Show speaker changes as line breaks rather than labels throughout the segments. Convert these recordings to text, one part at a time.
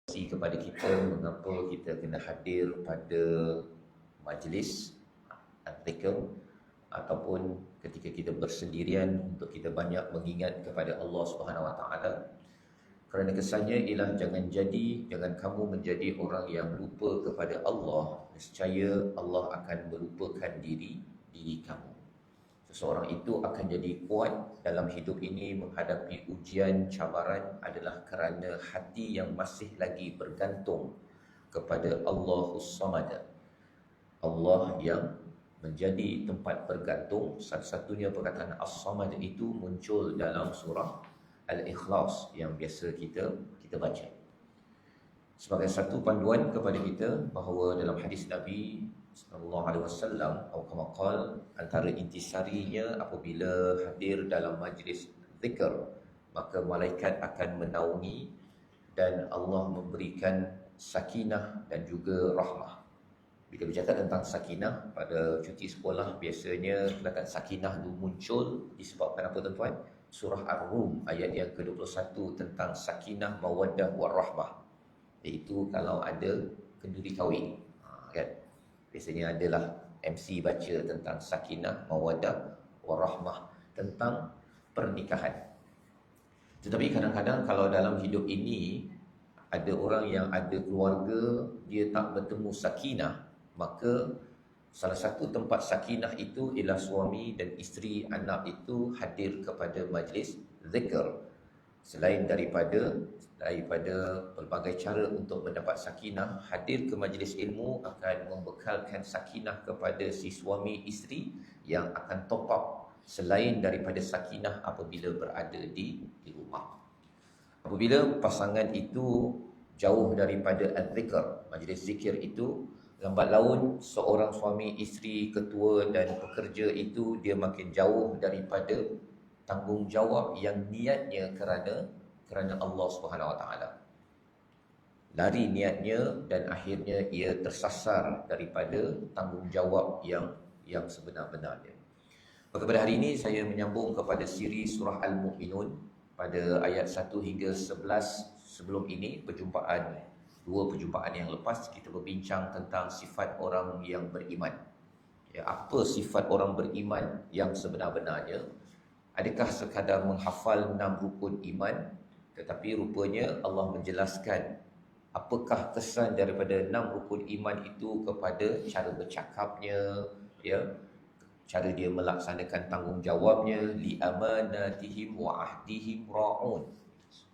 kepada kita mengapa kita kena hadir pada majlis zikr ataupun ketika kita bersendirian untuk kita banyak mengingat kepada Allah Subhanahu Wa Taala. Kerana kesannya ialah jangan kamu menjadi orang yang lupa kepada Allah, nescaya Allah akan melupakan diri kamu. Seseorang itu akan jadi kuat dalam hidup ini menghadapi ujian, cabaran adalah kerana hati yang masih lagi bergantung kepada Allahus Samad. Allah yang menjadi tempat bergantung. Satu-satunya perkataan As-Samad itu muncul dalam surah Al-Ikhlas yang biasa kita baca. Sebagai satu panduan kepada kita bahawa dalam hadis Nabi sallallahu alaihi wasallam atau kama qala, antara intisarinya apabila hadir dalam majlis zikr, maka malaikat akan menaungi dan Allah memberikan sakinah dan juga rahmah. Bila bercakap tentang sakinah pada cuti sekolah, biasanya kata sakinah itu muncul disebabkan apa tuan-tuan? Surah Ar-Rum ayat yang ke-21 tentang sakinah, mawaddah warahmah. Iaitu kalau ada kenduri kahwin, kan? Biasanya adalah MC baca tentang sakinah, mawaddah, warahmah, tentang pernikahan. Tetapi kadang-kadang kalau dalam hidup ini ada orang yang ada keluarga, dia tak bertemu sakinah, maka salah satu tempat sakinah itu ialah suami dan isteri, anak itu hadir kepada majlis zikr. Selain daripada pelbagai cara untuk mendapat sakinah, hadir ke majlis ilmu akan membekalkan sakinah kepada si suami isteri yang akan top up selain daripada sakinah apabila berada di rumah. Apabila pasangan itu jauh daripada al-zikr, majlis zikir itu, lambat laun seorang suami isteri, ketua dan pekerja itu dia makin jauh daripada tanggungjawab yang niatnya kerana Allah Subhanahu Wa Taala. Lari niatnya dan akhirnya ia tersasar daripada tanggungjawab yang sebenar-benarnya. Maka pada hari ini saya menyambung kepada siri surah Al-Mu'minun pada ayat 1 hingga 11. Sebelum ini dua perjumpaan yang lepas kita berbincang tentang sifat orang yang beriman. Ya, apa sifat orang beriman yang sebenar-benarnya? Adakah sekadar menghafal 6 rukun iman, tetapi rupanya Allah menjelaskan apakah kesan daripada 6 rukun iman itu kepada cara bercakapnya, ya, cara dia melaksanakan tanggungjawabnya, li amanatihim wa ahdihim ra'un,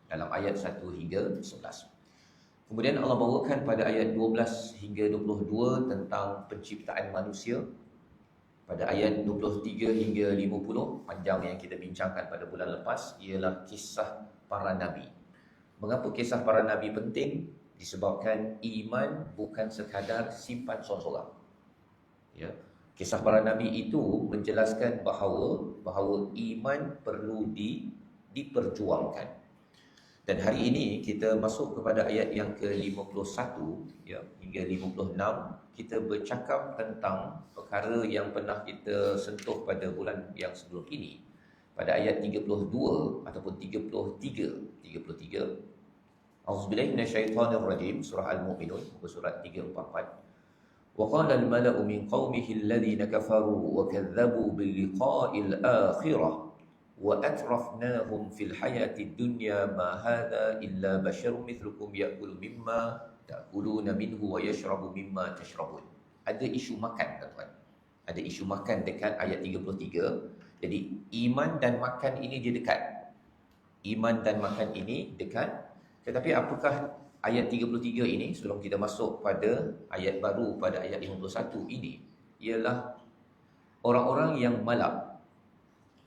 dalam ayat 1 hingga 11. Kemudian Allah bawakan pada ayat 12 hingga 22 tentang penciptaan manusia. Pada ayat 23 hingga 50, panjang yang kita bincangkan pada bulan lepas, ialah kisah para nabi. Mengapa kisah para nabi penting? Disebabkan iman bukan sekadar simpan sorang-sorang. Ya. Kisah para nabi itu menjelaskan bahawa iman perlu diperjuangkan. Dan hari ini kita masuk kepada ayat yang ke-51 ya, hingga 56. Kita bercakap tentang perkara yang pernah kita sentuh pada bulan yang sebelum ini. Pada ayat 32 ataupun 33. Auzubillahi minasyaitonirrajim, surah Al-Mu'minun, muka surat 344. Wa qala al-mala'u min qaumihi alladhina kafaru wa kadzdzabu biliqa'il akhirah wa atrafnahum fil hayatid dunya ma hadza illa basharun mithlukum ya'kulu mimma ta'kuluna minhu wa yashrabu mimma tashrabun. Ada isu makan, tuan-tuan. Ada isu makan dekat ayat 33. Jadi iman dan makan ini dia dekat. Iman dan makan ini dekat. Tetapi apakah ayat 33 ini, sebelum kita masuk pada ayat baru pada ayat 51 ini, ialah orang-orang yang malak.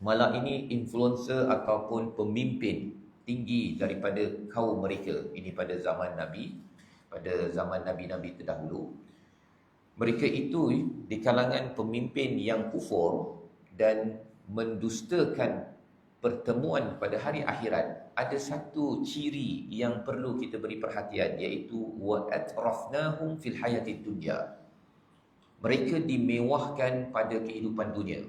Malak ini influencer ataupun pemimpin tinggi daripada kaum mereka. Ini pada zaman Nabi, pada zaman Nabi-Nabi terdahulu. Mereka itu di kalangan pemimpin yang kufur dan mendustakan pertemuan pada hari akhirat. Ada satu ciri yang perlu kita beri perhatian, iaitu wa atrafnahum fil hayatid dunya. Mereka dimewahkan pada kehidupan dunia.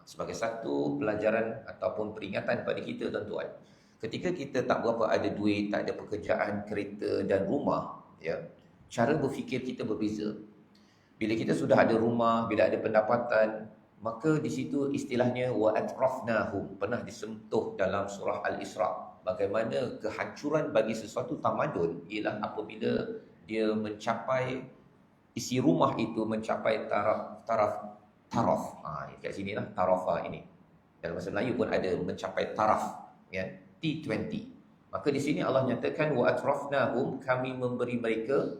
Sebagai satu pelajaran ataupun peringatan pada kita, tuan-tuan, Ketika kita tak berapa ada duit, tak ada pekerjaan, kereta dan rumah, ya, cara berfikir kita berbeza. Bila kita sudah ada rumah, bila ada pendapatan, maka di situ istilahnya wa atrafnahum, pernah disentuh dalam surah Al-Isra. Bagaimana kehancuran bagi sesuatu tamadun ialah apabila dia mencapai, isi rumah itu mencapai taraf. Kat sinilah tarafah ini. Dalam bahasa Melayu pun ada mencapai taraf, ya, T20. Maka di sini Allah nyatakan wa atrafnahum, kami memberi mereka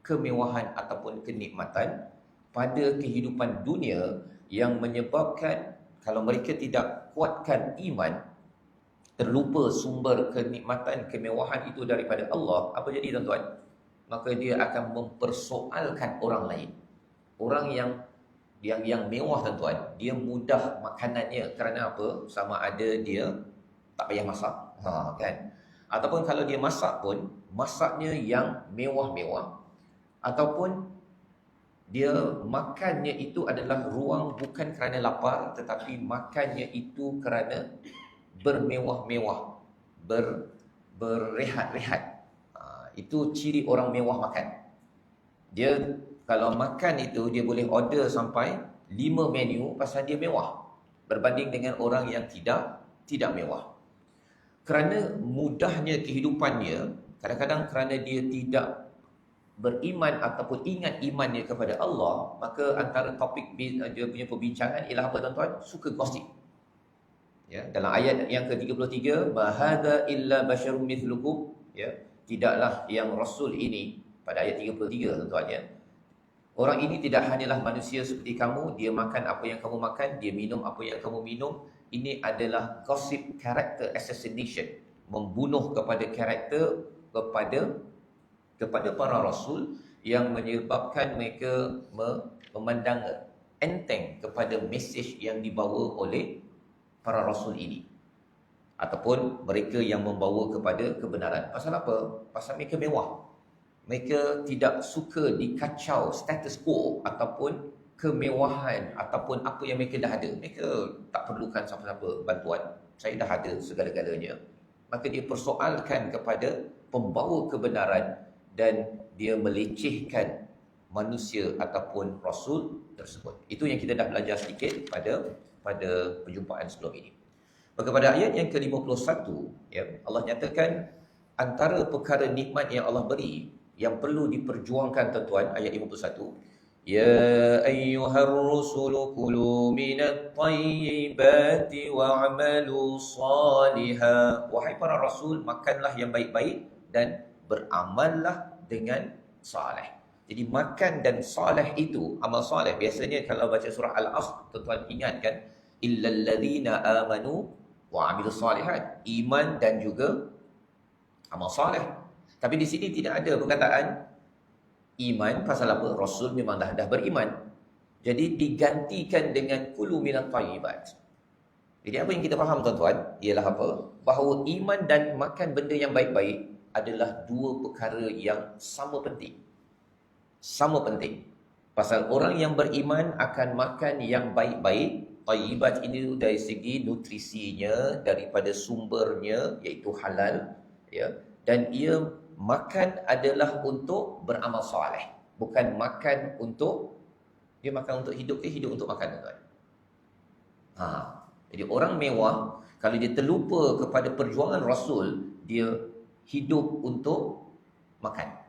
kemewahan ataupun kenikmatan pada kehidupan dunia yang menyebabkan kalau mereka tidak kuatkan iman, terlupa sumber kenikmatan kemewahan itu daripada Allah, apa jadi tuan-tuan? Maka dia akan mempersoalkan orang lain. Orang yang mewah tuan-tuan, dia mudah makanannya kerana apa? Sama ada dia tak payah masak, kan? Ataupun kalau dia masak pun masaknya yang mewah-mewah, ataupun dia makannya itu adalah ruang bukan kerana lapar, tetapi makannya itu kerana bermewah-mewah, berehat-rehat. Itu ciri orang mewah makan. Dia kalau makan itu dia boleh order sampai 5 menu pasal dia mewah, berbanding dengan orang yang tidak mewah. Kerana mudahnya kehidupannya, kadang-kadang kerana dia tidak beriman ataupun ingat imannya kepada Allah, maka antara topik dia punya perbincangan ialah apa tuan-tuan? Suka gosip. Ya, dalam ayat yang ke-33, ma hadza illa basyarum mithlukum, ya, tidaklah yang rasul ini, pada ayat 33 tuan-tuan, ya. Orang ini tidak hanyalah manusia seperti kamu, dia makan apa yang kamu makan, dia minum apa yang kamu minum. Ini adalah gossip, character assassination, membunuh kepada karakter kepada para rasul, yang menyebabkan mereka memandang enteng kepada mesej yang dibawa oleh para rasul ini, ataupun mereka yang membawa kepada kebenaran. Pasal apa? Pasal mereka mewah. Mereka tidak suka dikacau status quo ataupun kemewahan ataupun apa yang mereka dah ada. Mereka tak perlukan siapa-siapa bantuan. Saya dah ada segala-galanya. Maka dia persoalkan kepada pembawa kebenaran dan dia melecehkan manusia ataupun rasul tersebut. Itu yang kita dah belajar sedikit pada perjumpaan sebelum ini. Maka pada ayat yang ke-51, ya, Allah nyatakan antara perkara nikmat yang Allah beri yang perlu diperjuangkan tuan-tuan, ayat 51, ya ayyuhar rusulu kulu minat tayyibati wa'malu salihah. Wahai para rasul, makanlah yang baik-baik dan beramallah dengan salih. Jadi makan dan salih itu, amal salih, biasanya kalau baca surah Al-Asr, tuan-tuan ingat kan, illal ladzina amanu wa amilus salihat, iman dan juga amal salih. Tapi di sini tidak ada perkataan iman. Pasal apa? Rasul memang dah beriman. Jadi digantikan dengan kulu minat thayyibat. Jadi apa yang kita faham tuan-tuan ialah apa? Bahawa iman dan makan benda yang baik-baik adalah dua perkara yang sama penting. Sama penting. Pasal orang yang beriman akan makan yang baik-baik. Thayyibat ini dari segi nutrisinya, daripada sumbernya iaitu halal, ya. Dan ia makan adalah untuk beramal soleh, bukan makan untuk, dia makan untuk hidup, hidup untuk makan, tuan. Jadi orang mewah, kalau dia terlupa kepada perjuangan Rasul, dia hidup untuk makan,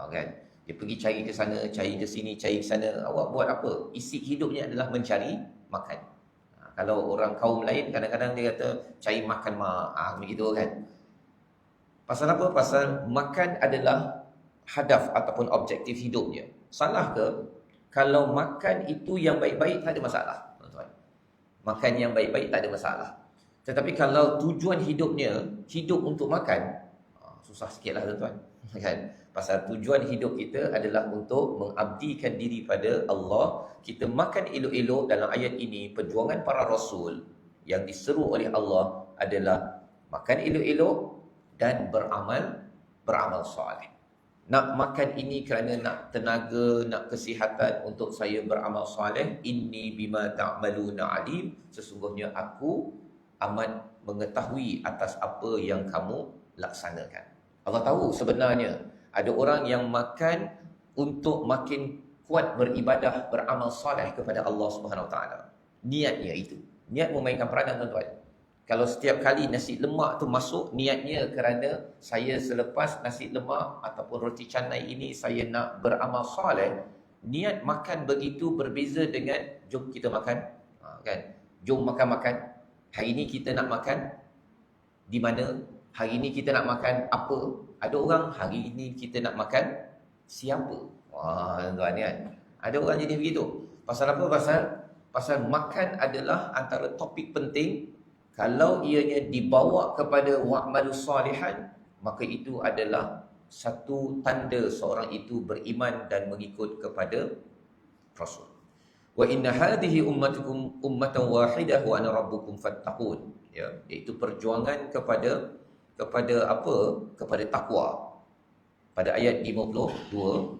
kan? Dia pergi cari ke sana, cari ke sini, cari ke sana. Awak buat apa? Isi hidupnya adalah mencari makan. Kalau orang kaum lain, kadang-kadang dia kata cari makan begitu kan. Pasal apa? Pasal makan adalah hadaf ataupun objektif hidupnya. Salah ke? Kalau makan itu yang baik-baik, tak ada masalah, tuan-tuan. Makan yang baik-baik tak ada masalah. Tetapi kalau tujuan hidupnya hidup untuk makan, susah sikit lah, tuan-tuan. Kan? Pasal tujuan hidup kita adalah untuk mengabdikan diri pada Allah. Kita makan elok-elok. Dalam ayat ini, perjuangan para rasul yang diseru oleh Allah adalah makan elok-elok dan beramal soleh. Nak makan ini kerana nak tenaga, nak kesihatan untuk saya beramal soleh. Inni bima ta'maluna alim. Sesungguhnya aku amat mengetahui atas apa yang kamu laksanakan. Allah tahu sebenarnya ada orang yang makan untuk makin kuat beribadah, beramal soleh kepada Allah Subhanahu Wa Taala. Niatnya itu. Niat memainkan peranan, tuan-tuan. Kalau setiap kali nasi lemak tu masuk, niatnya kerana saya selepas nasi lemak ataupun roti canai ini saya nak beramal soleh, niat makan begitu berbeza dengan jom kita makan, kan? Jom makan-makan. Hari ini kita nak makan di mana? Hari ini kita nak makan apa? Ada orang hari ini kita nak makan siapa? Wah, tuan-tuan kan. Ada orang jadi begitu. Pasal apa? Pasal makan adalah antara topik penting. Kalau ianya dibawa kepada wa'malus salihan, maka itu adalah satu tanda seorang itu beriman dan mengikut kepada Rasul. Wa inna hadhihi ummatukum ummatan wahidah wa ana rabbukum fattaqun. Ya, iaitu perjuangan kepada apa? Kepada takwa. Pada ayat 52.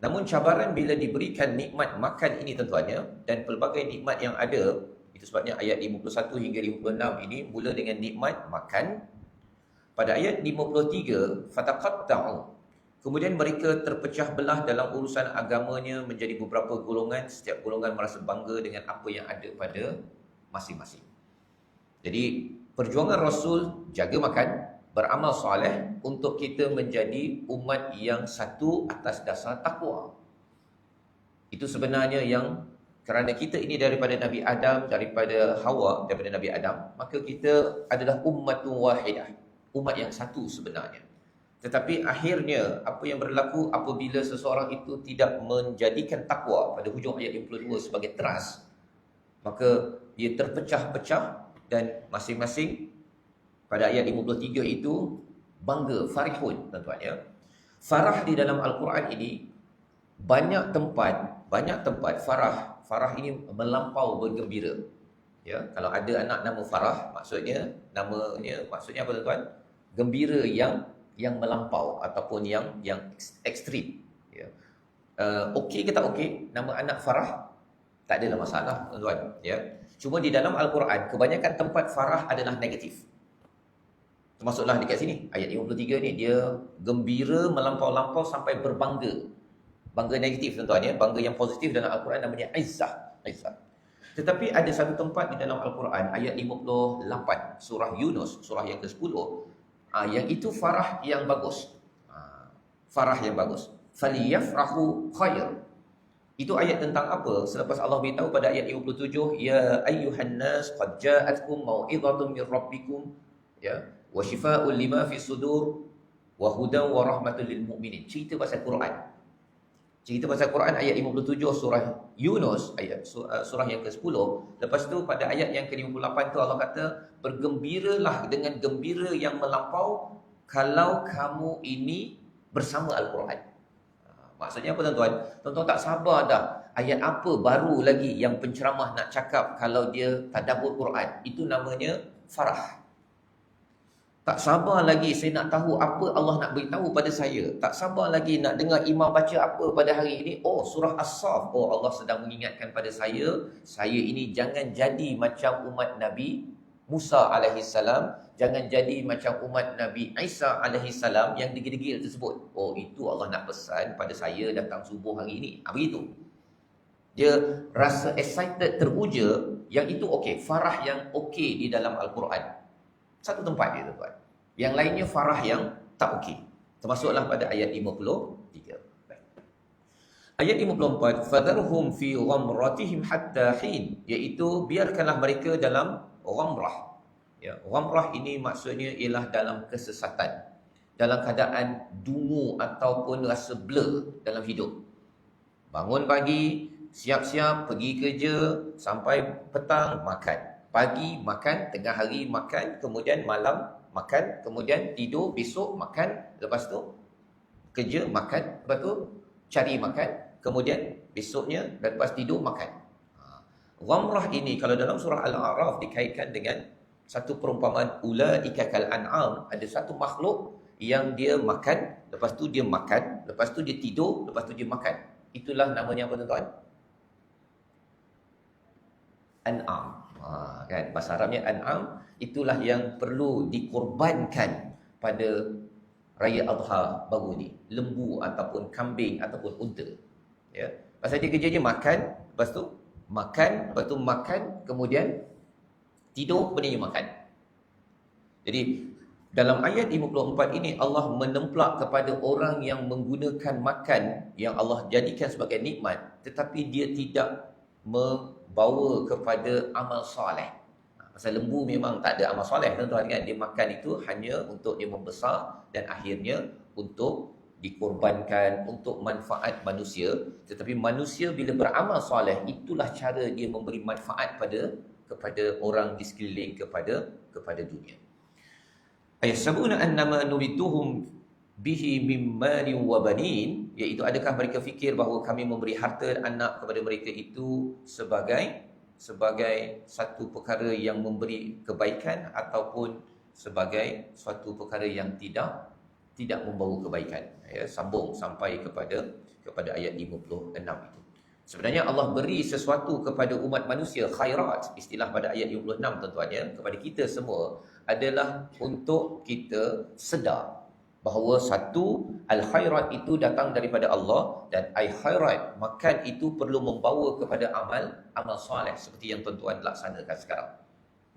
Namun cabaran bila diberikan nikmat makan ini, tuan-tuannya, dan pelbagai nikmat yang ada, itu sebabnya ayat 51 hingga 56 ini mula dengan nikmat makan. Pada ayat 53, fataqatta'u. Kemudian mereka terpecah belah dalam urusan agamanya menjadi beberapa golongan. Setiap golongan merasa bangga dengan apa yang ada pada masing-masing. Jadi perjuangan Rasul jaga makan, beramal soleh untuk kita menjadi umat yang satu atas dasar takwa. Itu sebenarnya yang kerana kita ini daripada Nabi Adam, daripada Hawa, daripada Nabi Adam, maka kita adalah ummatun wahidah, umat yang satu sebenarnya. Tetapi akhirnya apa yang berlaku apabila seseorang itu tidak menjadikan takwa pada hujung ayat 52 sebagai teras, maka dia terpecah-pecah dan masing-masing pada ayat 53 itu bangga, farihun, tuan-tuan ya. Farah di dalam Al-Quran ini banyak tempat farah ini melampau bergembira. Ya, kalau ada anak nama Farah, maksudnya maksudnya apa, tuan-tuan? Gembira yang melampau ataupun yang ekstrim. Ya. Okey ke tak okey nama anak Farah? Tak adalah masalah, tuan-tuan. Ya. Cuma di dalam Al-Quran kebanyakan tempat farah adalah negatif. Termasuklah dekat sini ayat 53 ni, dia gembira melampau-lampau sampai berbangga. Bangga negatif, tuan-tuan ya. Bangga yang positif dalam Al-Quran namanya izzah. Tetapi ada satu tempat di dalam Al-Quran ayat 58 surah Yunus, surah yang ke-10, yang itu farah yang bagus. Farah yang bagus. Faliyafrahu khair. Itu ayat tentang apa? Selepas Allah beritahu pada ayat 57, ya ayyuhan nas qad ja'atkum mau'izatun min rabbikum, ya, wa shifaa'un lima fis sudur wa hudan wa rahmatul lil mu'minin. Cerita pasal Quran. Cerita pasal Quran ayat 57 surah Yunus, ayat surah yang ke-10. Lepas tu pada ayat yang ke-58 tu Allah kata, bergembiralah dengan gembira yang melampau kalau kamu ini bersama Al-Quran. Maksudnya apa, tuan-tuan? Tuan-tuan tak sabar dah. Ayat apa baru lagi yang penceramah nak cakap kalau dia tadabbur Quran? Itu namanya farah. Tak sabar lagi saya nak tahu apa Allah nak beritahu pada saya. Tak sabar lagi nak dengar imam baca apa pada hari ini. Oh, surah As-Saff. Oh, Allah sedang mengingatkan pada saya ini jangan jadi macam umat Nabi Musa alaihissalam, jangan jadi macam umat Nabi Isa alaihissalam yang degil-degil tersebut. Oh, itu Allah nak pesan pada saya datang subuh hari ini. Begitu. Dia rasa excited, teruja. Yang itu okey, farah yang okey di dalam Al-Quran. Satu tempat dia, tuan. Yang lainnya farah yang tak okey. Termasuklah pada ayat 53. Baik. Ayat 54, fadharhum fi ghamratihim hatta hin, iaitu biarkanlah mereka dalam ghamrah. Ya, ghamrah ini maksudnya ialah dalam kesesatan, dalam keadaan dungu ataupun rasa blur dalam hidup. Bangun pagi, siap-siap pergi kerja, sampai petang makan. Pagi makan, tengah hari makan, kemudian malam makan, kemudian tidur, besok makan, lepas tu kerja makan, lepas tu cari makan, kemudian besoknya lepas tidur makan. Ghamrah ini kalau dalam surah Al-A'raf dikaitkan dengan satu perumpamaan, ulaika kal an'am, ada satu makhluk yang dia makan, lepas tu dia makan, lepas tu dia tidur, lepas tu dia makan. Itulah namanya apa, tuan-tuan? An'am. Kan bahasa Arabnya an'am, itulah yang perlu dikorbankan pada Raya Adha baru ni, lembu ataupun kambing ataupun unta. Ya. Pasal dia kerjanya makan, lepas tu makan, kemudian tidur, kemudian makan. Jadi dalam ayat 54 ini Allah menemplak kepada orang yang menggunakan makan yang Allah jadikan sebagai nikmat, tetapi dia tidak membawa kepada amal soleh. Pasal lembu memang tak ada amal soleh, tuan-tuan kan. Dia makan itu hanya untuk dia membesar dan akhirnya untuk dikorbankan untuk manfaat manusia. Tetapi manusia bila beramal soleh, itulah cara dia memberi manfaat kepada orang di sekeliling, kepada dunia. Ayahsabuna annama numituhum bihi min malin wa banin, iaitu adakah mereka fikir bahawa kami memberi harta dan anak kepada mereka itu sebagai satu perkara yang memberi kebaikan ataupun sebagai suatu perkara yang tidak membawa kebaikan. Ya, sambung sampai kepada ayat 56 itu. Sebenarnya Allah beri sesuatu kepada umat manusia, khairat, istilah pada ayat 56 tuan-tuan ya, kepada kita semua adalah untuk kita sedar bahawa satu, al-khairat itu datang daripada Allah, dan al-khairat, makan itu perlu membawa kepada amal soleh seperti yang tuan-tuan laksanakan sekarang.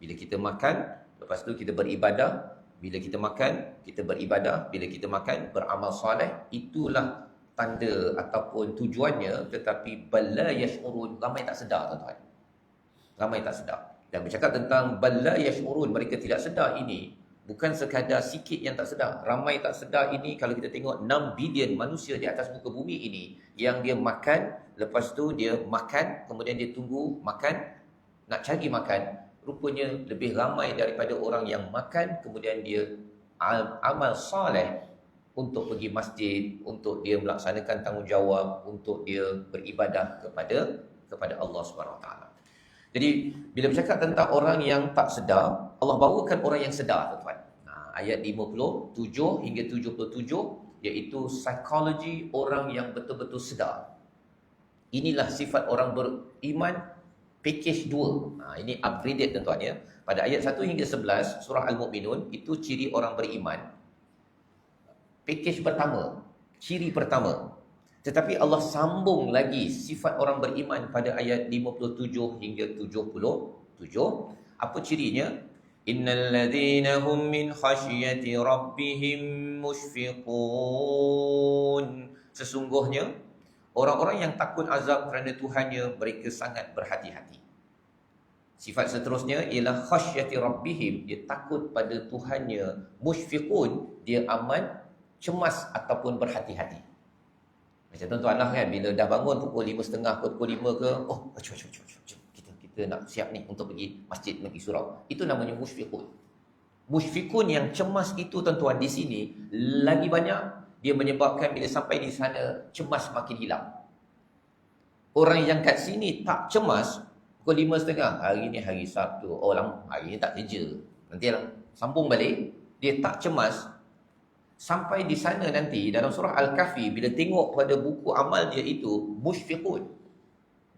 Bila kita makan, lepas tu kita beribadah. Bila kita makan, kita beribadah. Bila kita makan, beramal soleh. Itulah tanda ataupun tujuannya, tetapi bala yash'urun, ramai tak sedar tuan-tuan. Ramai tak sedar. Dan bercakap tentang bala yash'urun, mereka tidak sedar ini, bukan sekadar sikit yang tak sedar. Ramai tak sedar ini, kalau kita tengok 6 bilion manusia di atas muka bumi ini, yang dia makan, lepas tu dia makan, kemudian dia tunggu makan, nak cari makan. Rupanya lebih ramai daripada orang yang makan, kemudian dia amal soleh untuk pergi masjid, untuk dia melaksanakan tanggungjawab, untuk dia beribadah kepada Allah SWT. Jadi bila bercakap tentang orang yang tak sedar, Allah bawakan orang yang sedar, tuan-tuan. Ayat 57 hingga 77, iaitu psikologi orang yang betul-betul sedar. Inilah sifat orang beriman, package 2. Ini upgraded tuan-tuan ya. Pada ayat 1 hingga 11 surah Al-Mu'minun, itu ciri orang beriman. Package pertama, ciri pertama. Tetapi Allah sambung lagi sifat orang beriman pada ayat 57 hingga 77. Apa cirinya? Innal ladzina hum min khasyati rabbihim mushfiqun. Sesungguhnya orang-orang yang takut azab kerana Tuhannya, mereka sangat berhati-hati. Sifat seterusnya ialah khasyati rabbihim, dia takut pada Tuhannya. Mushfiqun, dia amat cemas ataupun berhati-hati. Macam tuan-tuan lah kan, bila dah bangun pukul 5.30 ke pukul 5 ke, kita nak siap ni untuk pergi masjid, pergi surau. Itu namanya musyfiqun. Musyfiqun yang cemas itu tuan-tuan di sini lagi banyak, dia menyebabkan bila sampai di sana cemas makin hilang. Orang yang kat sini tak cemas, pukul 5.30, hari ni hari Sabtu, hari ni tak kerja, nanti sambung balik, dia tak cemas. Sampai di sana nanti dalam surah Al-Kahfi, bila tengok pada buku amal dia itu musyfiqun,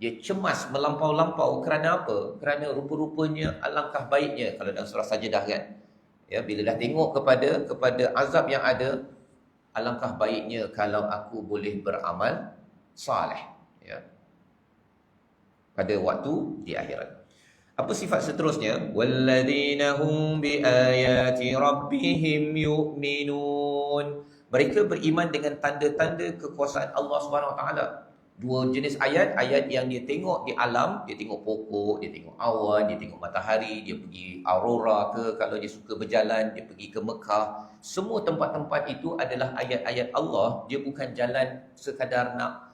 dia cemas melampau-lampau. Kerana apa? Kerana rupa-rupanya alangkah baiknya, kalau dalam surah Sajadah kan, ya, bila dah tengok kepada azab yang ada, alangkah baiknya kalau aku boleh beramal saleh, ya, pada waktu di akhirat. Apa sifat seterusnya? Walladzina hum biayati rabbihim yu'minun. Mereka beriman dengan tanda-tanda kekuasaan Allah Subhanahu Wa Taala. Dua jenis ayat yang dia tengok di alam, dia tengok pokok, dia tengok awan, dia tengok matahari, dia pergi aurora ke, kalau dia suka berjalan, dia pergi ke Mekah. Semua tempat-tempat itu adalah ayat-ayat Allah. Dia bukan jalan sekadar nak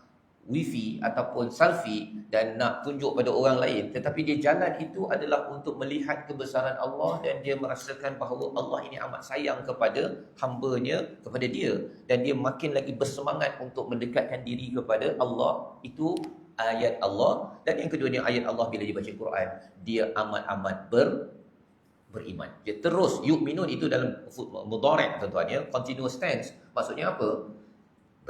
wifi ataupun selfie dan nak tunjuk pada orang lain, tetapi dia jalan itu adalah untuk melihat kebesaran Allah, dan dia merasakan bahawa Allah ini amat sayang kepada hamba-Nya, kepada dia, dan dia makin lagi bersemangat untuk mendekatkan diri kepada Allah. Itu ayat Allah. Dan yang keduanya, ayat Allah bila dia baca Quran, dia amat-amat beriman. Dia terus yu'minun, itu dalam mudhari' tuan-tuan ya, continuous tense. Maksudnya apa?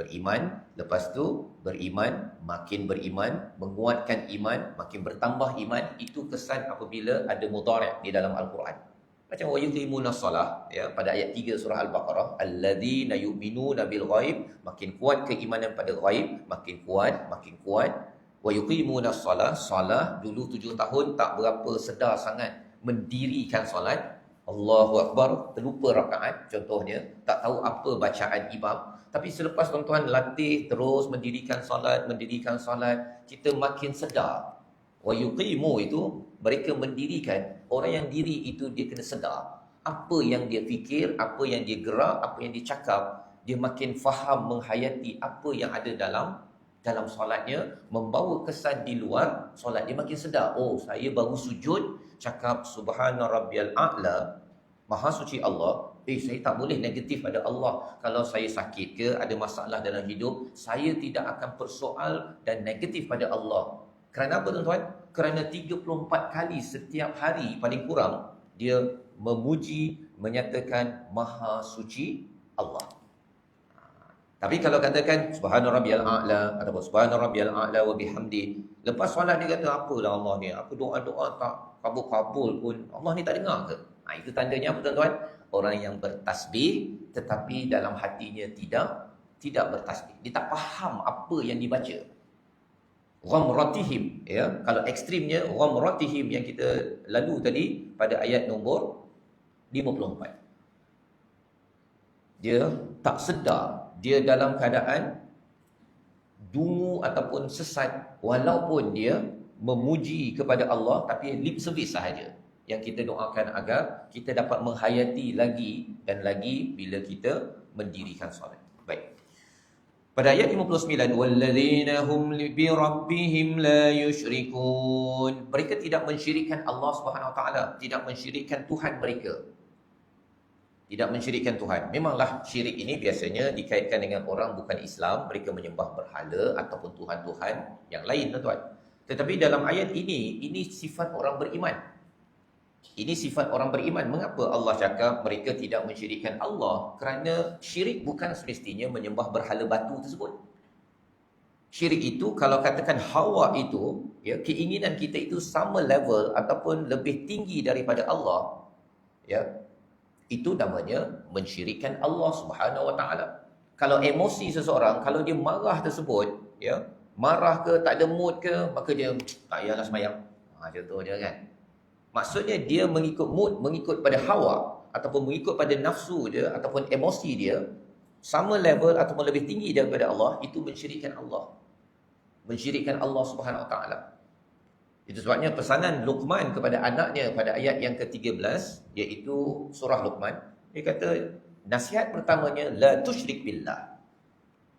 beriman, lepas tu beriman, makin beriman, menguatkan iman, makin bertambah iman. Itu kesan apabila ada mudhari' di dalam Al-Quran. Macam wa yuqimuna solah, ya, pada ayat 3 surah Al-Baqarah, alladzina yu'minuna bil ghaib, makin kuat keimanan pada ghaib, makin kuat, makin kuat. Wa yuqimuna solah, solah dulu 7 tahun tak berapa sedar sangat mendirikan solat. Allahu Akbar, terlupa rakaat contohnya, tak tahu apa bacaan imam. Tapi selepas tuan-tuan latih terus mendirikan solat, kita makin sedar. Wa yuqimu itu mereka mendirikan. Orang yang diri itu dia kena sedar apa yang dia fikir, apa yang dia gerak, apa yang dia cakap. Dia makin faham menghayati apa yang ada dalam solatnya, membawa kesan di luar solat. Dia makin sedar, oh saya baru sujud cakap subhana rabbiyal a'la, maha suci Allah. Saya tak boleh negatif pada Allah. Kalau saya sakit ke, ada masalah dalam hidup, saya tidak akan persoal dan negatif pada Allah. Kerana apa tuan-tuan? Kerana 34 kali setiap hari paling kurang dia memuji, menyatakan maha suci Allah. Tapi kalau katakan subhana rabbiyal a'la ataupun subhana rabbiyal a'la wa bihamdi, lepas solat dia kata apalah Allah ni, aku doa-doa tak kabul-kabul pun, Allah ni tak dengar ke? Itu tandanya apa tuan-tuan? Orang yang bertasbih tetapi dalam hatinya tidak bertasbih. Dia tak faham apa yang dibaca. Ghamratihim, ya. Kalau ekstrimnya ghamratihim yang kita lalu tadi pada ayat nombor 54. Dia tak sedar, dia dalam keadaan dungu ataupun sesat, walaupun dia memuji kepada Allah, tapi lip service sahaja. Yang kita doakan agar kita dapat menghayati lagi dan lagi bila kita mendirikan solat. Baik. Pada ayat 59, walladzina hum bi rabbihim la yusyrikun. Mereka tidak mensyirikkan Allah Subhanahu Wa Taala, tidak mensyirikkan Tuhan mereka. Tidak mensyirikkan Tuhan. Memanglah syirik ini biasanya dikaitkan dengan orang bukan Islam, mereka menyembah berhala ataupun tuhan-tuhan yang lain, tuan-tuan. Tetapi dalam ayat ini sifat orang beriman. Ini sifat orang beriman. Mengapa Allah cakap mereka tidak mensyirikkan Allah? Kerana syirik bukan semestinya menyembah berhala batu tersebut. Syirik itu, kalau katakan hawa itu, ya, keinginan kita itu sama level ataupun lebih tinggi daripada Allah, ya, itu namanya mensyirikkan Allah Subhanahu Wa Taala. Kalau emosi seseorang, kalau dia marah tersebut, ya, marah ke, tak ada mood ke, maka dia tak payahlah sembahyang. Contohnya kan. Maksudnya dia mengikut mood, mengikut pada hawa ataupun mengikut pada nafsu dia ataupun emosi dia, sama level ataupun lebih tinggi daripada Allah, itu mensyirikkan Allah. Mensyirikkan Allah Subhanahu Wa Taala. Itu sebabnya pesanan Luqman kepada anaknya pada ayat yang ke-13, iaitu surah Luqman, dia kata nasihat pertamanya la tusyrik billah.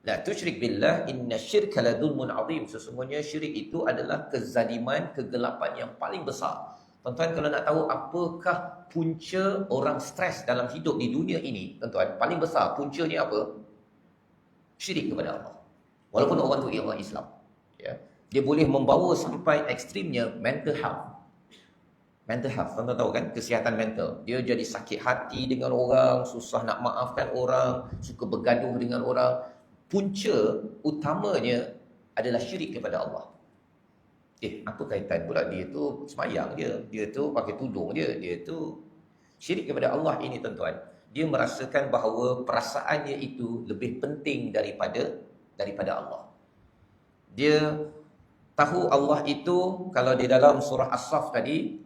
La tusyrik billah inna syirka la dzulmun azim. Sesungguhnya syirik itu adalah kezaliman, kegelapan yang paling besar. Tuan-tuan, kalau nak tahu apakah punca orang stres dalam hidup di dunia ini, tuan-tuan, paling besar puncanya apa? Syirik kepada Allah. Walaupun orang tu orang Islam, ya. Dia boleh membawa sampai ekstrimnya mental health. Mental health, tuan-tuan tahu kan, kesihatan mental. Dia jadi sakit hati dengan orang, susah nak maafkan orang, suka bergaduh dengan orang. Punca utamanya adalah syirik kepada Allah. Apa kaitan pula dia tu semayang dia tu pakai tudung dia tu syirik kepada Allah ini, tuan-tuan. Dia merasakan bahawa perasaannya itu lebih penting daripada Allah. Dia tahu Allah itu, kalau di dalam surah As-Saff tadi,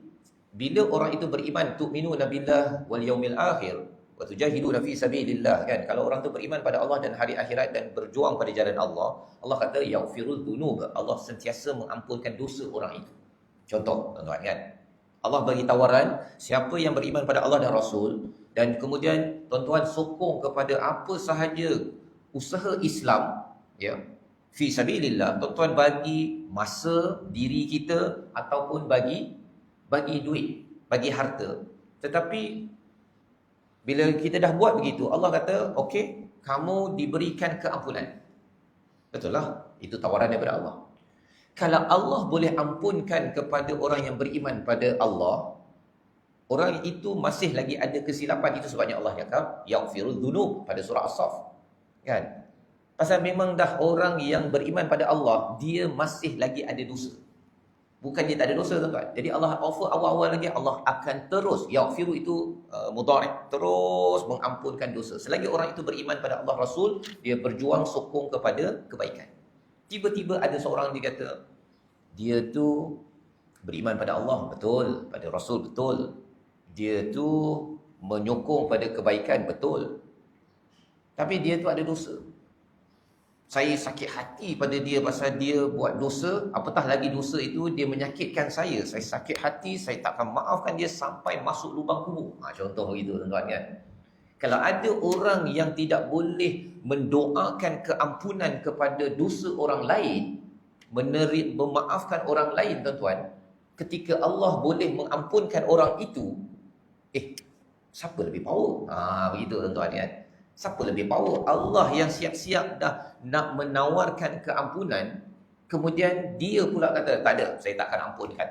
bila orang itu beriman, tu'minuna billah wal yaumil akhir wa tujahiduna fi sabilillah, kan? Kalau orang tu beriman pada Allah dan hari akhirat dan berjuang pada jalan Allah, Allah kata yaghfirul dzunub, Allah sentiasa mengampunkan dosa orang itu. Contoh, tuan-tuan, kan? Allah bagi tawaran, siapa yang beriman pada Allah dan Rasul, dan kemudian tuan-tuan sokong kepada apa sahaja usaha Islam, ya, fi sabilillah, tuan-tuan bagi masa diri kita ataupun bagi duit, bagi harta. Tetapi bila kita dah buat begitu, Allah kata, okey, kamu diberikan keampunan. Betul lah, itu tawaran daripada Allah. Kalau Allah boleh ampunkan kepada orang yang beriman pada Allah, orang itu masih lagi ada kesilapan. Itu sebabnya Allah cakap yaghfirul dzunub pada surah As-Saff, kan? Pasal memang dah orang yang beriman pada Allah, dia masih lagi ada dosa. Bukan dia tak ada dosa, tuan-tuan. Jadi Allah offer awal-awal lagi, Allah akan terus, yaghfiru itu mudhari', terus mengampunkan dosa. Selagi orang itu beriman pada Allah Rasul, dia berjuang sokong kepada kebaikan. Tiba-tiba ada seorang dia kata, dia tu beriman pada Allah, betul. Pada Rasul, betul. Dia tu menyokong pada kebaikan, betul. Tapi dia tu ada dosa. Saya sakit hati pada dia pasal dia buat dosa. Apatah lagi dosa itu dia menyakitkan saya. Saya sakit hati, saya takkan maafkan dia sampai masuk lubang kubur. Contoh begitu, tuan-tuan kan. Kalau ada orang yang tidak boleh mendoakan keampunan kepada dosa orang lain, memaafkan orang lain, tuan-tuan, ketika Allah boleh mengampunkan orang itu, siapa lebih power? Begitu, tuan-tuan kan. Siapa lebih power? Allah yang siap-siap dah nak menawarkan keampunan, kemudian dia pula kata, tak ada, saya tak akan ampunkan.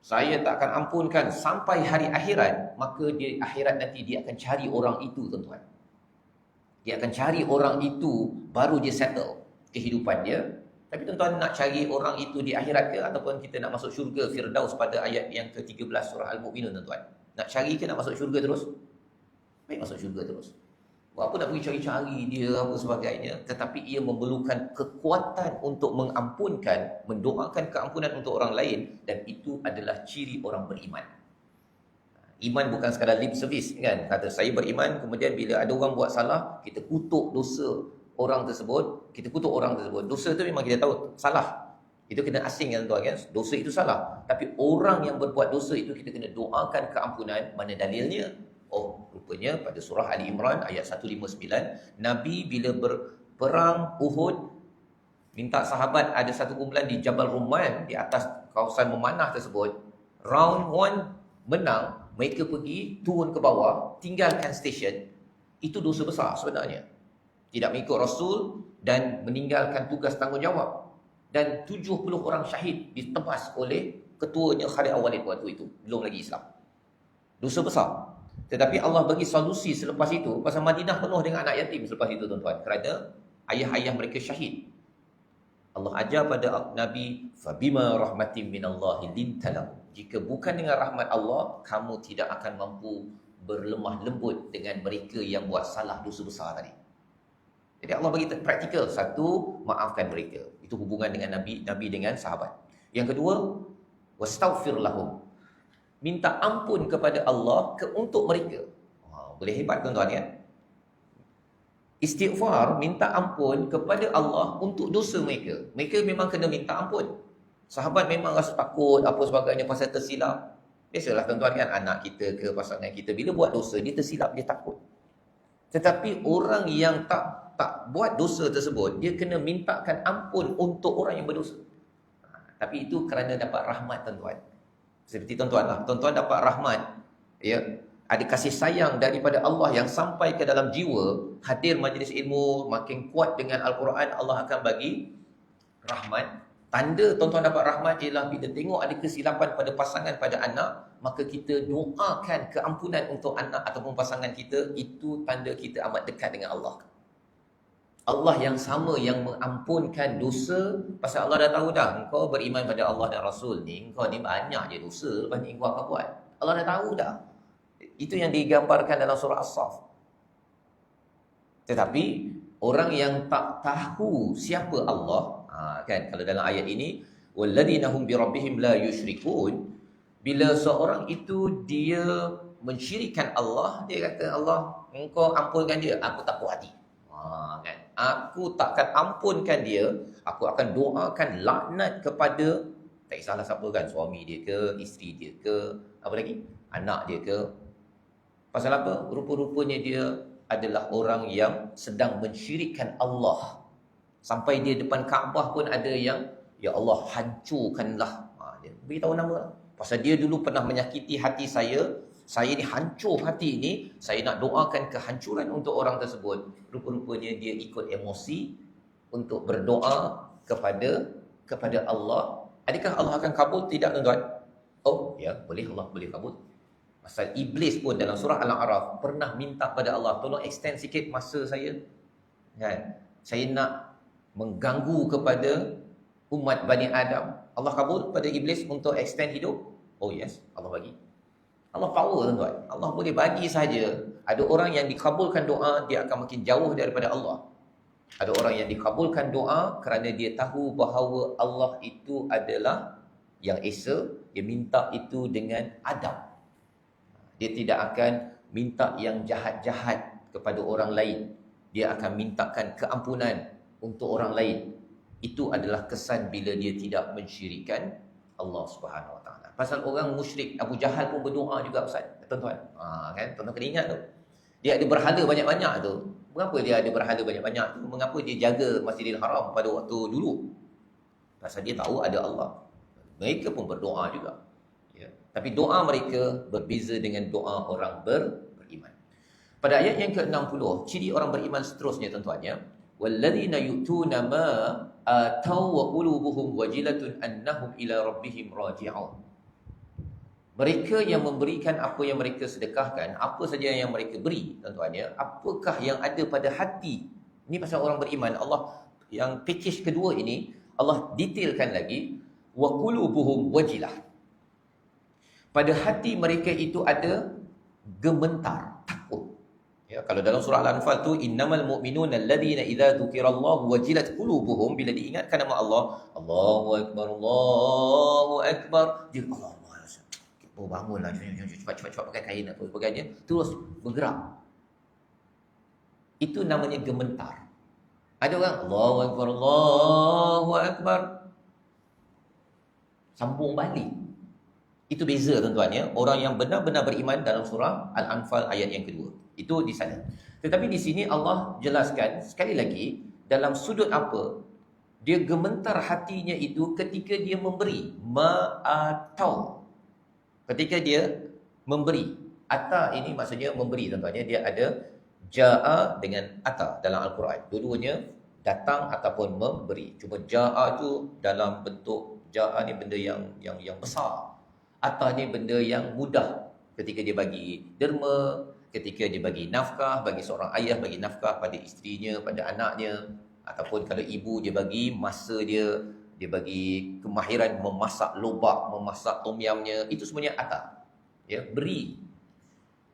Saya tak akan ampunkan sampai hari akhirat. Maka di akhirat nanti dia akan cari orang itu, tuan-tuan. Dia akan cari orang itu, baru dia settle kehidupan dia. Tapi tuan-tuan, nak cari orang itu di akhirat ke, ataupun kita nak masuk syurga Firdaus pada ayat yang ke-13 surah Al-Mu'minun, tuan-tuan? Nak cari ke nak masuk syurga terus? Baik, masuk syurga terus. Buat apa nak pergi cari-cari dia, apa sebagainya. Tetapi ia memerlukan kekuatan untuk mengampunkan, mendoakan keampunan untuk orang lain. Dan itu adalah ciri orang beriman. Iman bukan sekadar lip service, kan? Kata saya beriman, kemudian bila ada orang buat salah, kita kutuk dosa orang tersebut. Kita kutuk orang tersebut. Dosa tu memang kita tahu salah. Itu kena asing, kan, tuan, kan? Dosa itu salah. Tapi orang yang berbuat dosa itu kita kena doakan keampunan. Mana dalilnya? Rupanya pada surah Ali Imran ayat 159, Nabi bila berperang Uhud, minta sahabat ada satu kumpulan di Jabal Rumman, di atas kawasan memanah tersebut. Round 1 menang, mereka pergi turun ke bawah, tinggalkan stesen. Itu dosa besar sebenarnya. Tidak mengikut Rasul dan meninggalkan tugas tanggungjawab. Dan 70 orang syahid ditebas oleh ketuanya Khalid Al-Walid waktu itu, belum lagi Islam. Dosa besar. Tetapi Allah bagi solusi selepas itu. Pasal Madinah penuh dengan anak yatim selepas itu, tuan-tuan. Kerana ayah-ayah mereka syahid. Allah ajar pada Nabi, Fabima rahmatin minallahi lintalahu. Jika bukan dengan rahmat Allah, kamu tidak akan mampu berlemah lembut dengan mereka yang buat salah dosa besar tadi. Jadi Allah bagi praktikal. Satu, maafkan mereka. Itu hubungan dengan Nabi dengan sahabat. Yang kedua, wastaghfir lahum. Minta ampun kepada Allah untuk mereka. Boleh hebat, tuan-tuan, kan? Istighfar, minta ampun kepada Allah untuk dosa mereka. Mereka memang kena minta ampun. Sahabat memang rasa takut, apa sebagainya pasal tersilap. Biasalah, tuan-tuan, kan? Anak kita ke pasangan kita, bila buat dosa, dia tersilap, dia takut. Tetapi orang yang tak buat dosa tersebut, dia kena mintakan ampun untuk orang yang berdosa. Tapi itu kerana dapat rahmat, tuan-tuan. Seperti tuan-tuan lah. Tuan-tuan dapat rahmat. Ya, ada kasih sayang daripada Allah yang sampai ke dalam jiwa. Hadir majlis ilmu, makin kuat dengan Al-Quran, Allah akan bagi rahmat. Tanda tuan-tuan dapat rahmat ialah bila tengok ada kesilapan pada pasangan, pada anak, maka kita doakan keampunan untuk anak ataupun pasangan kita. Itu tanda kita amat dekat dengan Allah. Allah yang sama yang mengampunkan dosa. Pasal Allah dah tahu dah, engkau beriman pada Allah dan Rasul ni, engkau ni banyak je dosa lepas ni engkau akan buat. Allah dah tahu dah. Itu yang digambarkan dalam surah As-Saff. Tetapi orang yang tak tahu siapa Allah, kan, kalau dalam ayat ini, walladina hum birabbihim la yusyrikun, bila seorang itu dia mensyirikkan Allah, dia kata, Allah, engkau ampunkan dia, aku tak puas hati. Kan? Aku takkan ampunkan dia. Aku akan doakan laknat kepada, tak kisahlah siapa, kan, suami dia ke, isteri dia ke, apa lagi, anak dia ke. Pasal apa? Rupa-rupanya dia adalah orang yang sedang mensyirikkan Allah. Sampai dia depan Kaabah pun ada yang, ya Allah, hancurkanlah. Dia beritahu nama. Pasal dia dulu pernah menyakiti hati saya ni hancur hati ini, saya nak doakan kehancuran untuk orang tersebut. Rupa-rupanya dia ikut emosi untuk berdoa kepada Allah. Adakah Allah akan kabul? Tidak, tuan-tuan. Oh, ya, boleh, Allah boleh kabul. Pasal Iblis pun dalam surah Al-A'raf pernah minta pada Allah, tolong extend sikit masa saya. Kan? saya nak mengganggu kepada umat Bani Adam. Allah kabul pada iblis untuk extend hidup? Oh yes, Allah bagi. Allah power tuan-tuan. Allah boleh bagi saja. Ada orang yang dikabulkan doa, dia akan makin jauh daripada Allah. Ada orang yang dikabulkan doa kerana dia tahu bahawa Allah itu adalah yang Esa, dia minta itu dengan adab. Dia tidak akan minta yang jahat-jahat kepada orang lain. Dia akan mintakan keampunan untuk orang lain. Itu adalah kesan bila dia tidak mensyirikkan Allah Subhanahu Wa Taala. Pasal orang musyrik, Abu Jahal pun berdoa juga Ustaz, tuan-tuan. Kan tuan-tuan kena ingat tu. Dia ada berhala banyak-banyak tu. Mengapa dia ada berhala banyak-banyak tu? Mengapa dia jaga Masjidil Haram pada waktu dulu? Pasal dia tahu ada Allah. Mereka pun berdoa juga. Ya. Tapi doa mereka berbeza dengan doa orang beriman. Pada ayat yang ke-60, ciri orang beriman seterusnya tuan-tuan ya. Walladzina yu'tuna ma atau wa qulubuhum wajilatun annahum ila rabbihim raji'un. Mereka yang memberikan apa yang mereka sedekahkan, apa saja yang mereka beri, tuan-tuan ya, apakah yang ada pada hati. Ini pasal orang beriman. Allah yang package kedua ini, Allah detailkan lagi, wa qulubuhum wajilah. Pada hati mereka itu ada gementar, takut. Ya, kalau dalam surah Al-Anfal tu, innamal mu'minuna alladhina idza dzukirallahu wajilat qulubuhum, bila diingatkan nama Allah, Allahu akbar, Allahu akbar, dia Allah, oh bangunlah, cepat-cepat pakai kain apa sebagainya, terus bergerak. Itu namanya gementar. Ada orang Allahu akbar, Allahu akbar, sambung balik. Itu beza tuan-tuan ya. Orang yang benar-benar beriman dalam surah Al-Anfal ayat yang kedua. Itu di sana. Tetapi di sini Allah jelaskan sekali lagi, dalam sudut apa? Dia gementar hatinya itu ketika dia memberi. Ma'atau. Ketika dia memberi. Ata ini maksudnya memberi tuan-tuan ya. Dia ada ja'a dengan ata dalam Al-Quran. Dua-duanya datang ataupun memberi. Cuma ja'a tu dalam bentuk, ja'a ni benda yang besar. Ata ni benda yang mudah. Ketika dia bagi derma, ketika dia bagi nafkah, bagi seorang ayah bagi nafkah pada isterinya, pada anaknya, ataupun kalau ibu dia bagi masa dia bagi kemahiran memasak lobak, memasak tom yamnya, itu semuanya ata. Ya, beri.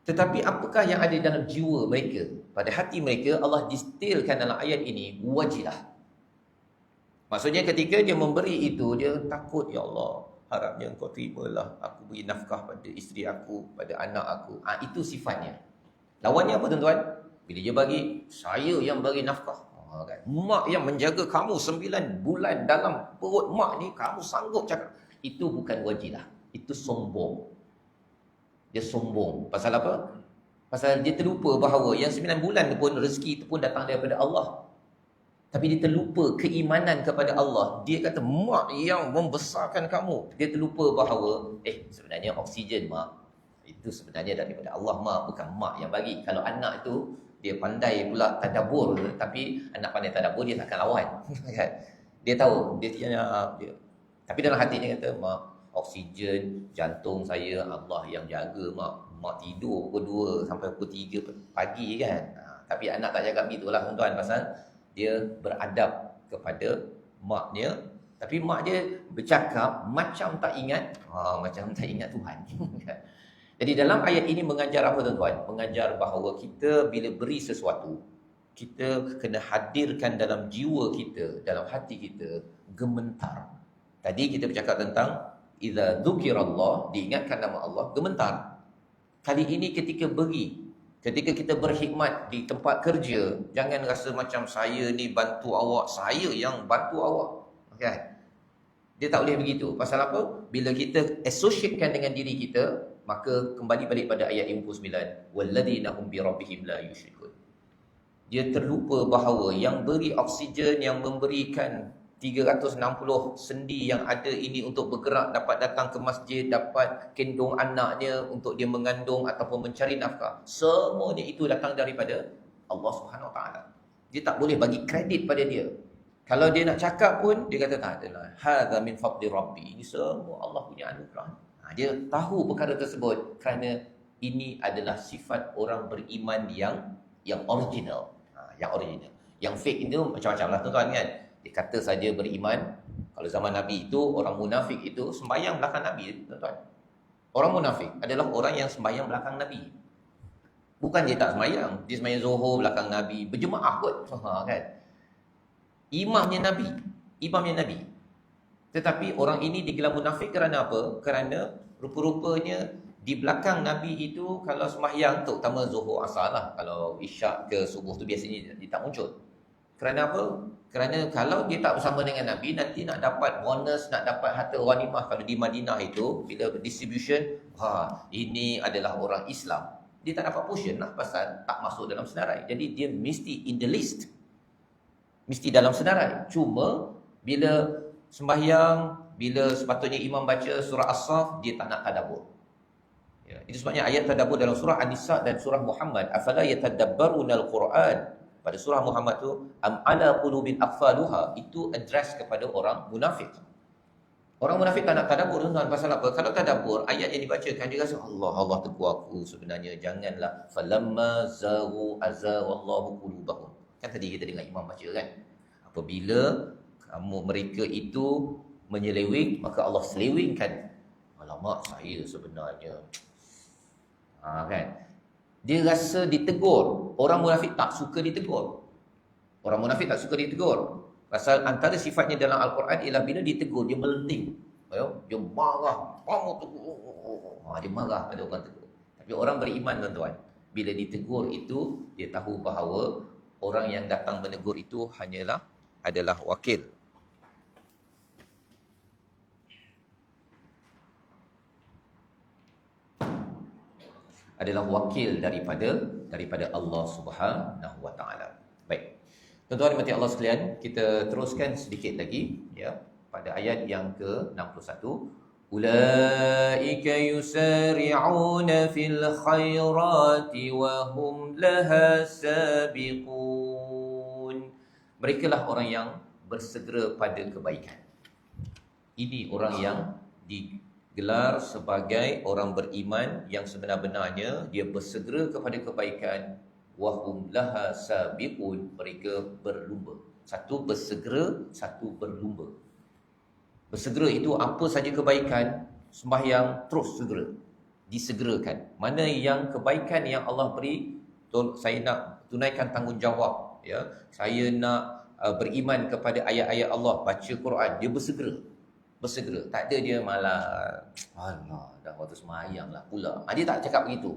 Tetapi apakah yang ada dalam jiwa mereka, pada hati mereka? Allah distilkan dalam ayat ini, wajilah. Maksudnya ketika dia memberi itu, dia takut, ya Allah, harapnya engkau terimalah aku beri nafkah pada isteri aku, pada anak aku. Itu sifatnya. Lawannya apa tuan-tuan? Bila dia bagi, saya yang bagi nafkah. Kan? Mak yang menjaga kamu 9 bulan dalam perut mak ni, kamu sanggup cakap. Itu bukan wajilah. Itu sombong. Dia sombong. Pasal apa? Pasal dia terlupa bahawa yang 9 bulan pun rezeki itu pun datang daripada Allah. Tapi dia terlupa keimanan kepada Allah. Dia kata mak yang membesarkan kamu. Dia terlupa bahawa sebenarnya oksigen mak itu sebenarnya daripada Allah mak, bukan mak yang bagi. Kalau anak itu dia pandai pula tadabbur, tapi anak pandai tadabbur dia takkan lawan. Dia tahu dia tapi dalam hatinya kata mak, oksigen jantung saya Allah yang jaga mak. Mak tidur pukul 2 sampai pukul 3 pagi kan. Tapi anak tak jaga begitulah tuan-tuan, pasal dia beradab kepada maknya. Tapi mak dia bercakap macam tak ingat, macam tak ingat Tuhan. Jadi dalam ayat ini mengajar apa tuan-tuan? Mengajar bahawa kita bila beri sesuatu, kita kena hadirkan dalam jiwa kita, dalam hati kita, gementar. Tadi kita bercakap tentang idza dzukirallah, diingatkan nama Allah, gementar. Kali ini ketika beri, ketika kita berkhidmat di tempat kerja, jangan rasa macam saya ni bantu awak, saya yang bantu awak. Kan? Dia tak boleh begitu. Pasal apa? Bila kita associatekan dengan diri kita, maka kembali balik pada ayat 59, walladzina hum bi rabbihim la yusyrikun. Dia terlupa bahawa yang beri oksigen, yang memberikan 360 sendi yang ada ini untuk bergerak, dapat datang ke masjid, dapat kendung anaknya untuk dia mengandung ataupun mencari nafkah, semuanya itu datang daripada Allah Subhanahu Wa Taala. Dia tak boleh bagi kredit pada dia. Kalau dia nak cakap pun, dia kata tak adalah. Hadza min fadli rabbi. Ini semua Allah punya anugerah. Dia tahu perkara tersebut kerana ini adalah sifat orang beriman yang original. Yang original. Yang fake itu macam-macam lah tuan-tuan kan. Dia kata saja beriman. Kalau zaman Nabi itu, orang munafik itu sembahyang belakang Nabi, tuan-tuan. Orang munafik adalah orang yang sembahyang belakang Nabi. Bukan dia tak sembahyang, dia sembahyang Zuhur belakang Nabi, berjemaah kot. Kan? Imamnya Nabi. Tetapi orang ini digelar munafik kerana apa? Kerana rupa-rupanya di belakang Nabi itu kalau sembahyang, terutama Zuhur Asar lah, kalau Isyak ke Subuh tu biasanya dia tak muncul. Kerana apa? Kerana kalau dia tak bersama dengan Nabi, nanti nak dapat bonus, nak dapat harta ghanimah. Kalau di Madinah itu, bila distribution, ini adalah orang Islam, dia tak dapat portion lah pasal tak masuk dalam senarai. Jadi dia mesti in the list, mesti dalam senarai. Cuma bila sembahyang, bila sepatutnya imam baca surah As-Saff, dia tak nak tadabbur. Ya, itu sebabnya ayat tadabbur dalam surah An-Nisa dan surah Muhammad, afala yatadabbaruna al-Quran. Pada surah Muhammad tu, am ala qulubin aqfaluha, itu address kepada orang munafik. Orang munafik tak nak tadabbur, tuan-tuan. Pasal apa? Kalau tadabbur, ayat yang dibacakan, dia rasa Allah tegur aku sebenarnya. Janganlah. Falamma zaghu azaghallahu qulubahum. Kan tadi kita dengar imam baca kan. Apabila mereka itu menyeleweng, maka Allah selewengkan. Alamak, saya sebenarnya. Kan? Dia rasa ditegur. Orang munafik tak suka ditegur. Pasal antara sifatnya dalam Al-Quran ialah bila ditegur, dia melenting. Dia marah. Dia marah pada orang tegur. Tapi orang beriman, tuan-tuan, bila ditegur itu, dia tahu bahawa orang yang datang menegur itu adalah wakil. Adalah wakil daripada Allah Subhanahu wa taala. Baik. Tuan-tuan dimati Allah sekalian, kita teruskan sedikit lagi ya pada ayat yang ke-61. Ulaika yusari'una fil khairati wa hum laha sabiqun. Merekalah orang yang bersegera pada kebaikan. Ini orang yang digelar sebagai orang beriman yang sebenar-benarnya dia bersegera kepada kebaikan. Wahum laha sabiqun, mereka berlumba. Satu bersegera, satu berlumba. Bersegera itu apa saja kebaikan, sembahyang terus segera, disegerakan. Mana yang kebaikan yang Allah beri, saya nak tunaikan tanggungjawab ya. Saya nak beriman kepada ayat-ayat Allah, baca Quran, dia bersegera. Tak ada dia malah Allah dah waktu sembahyang lah pula. Dia tak cakap begitu.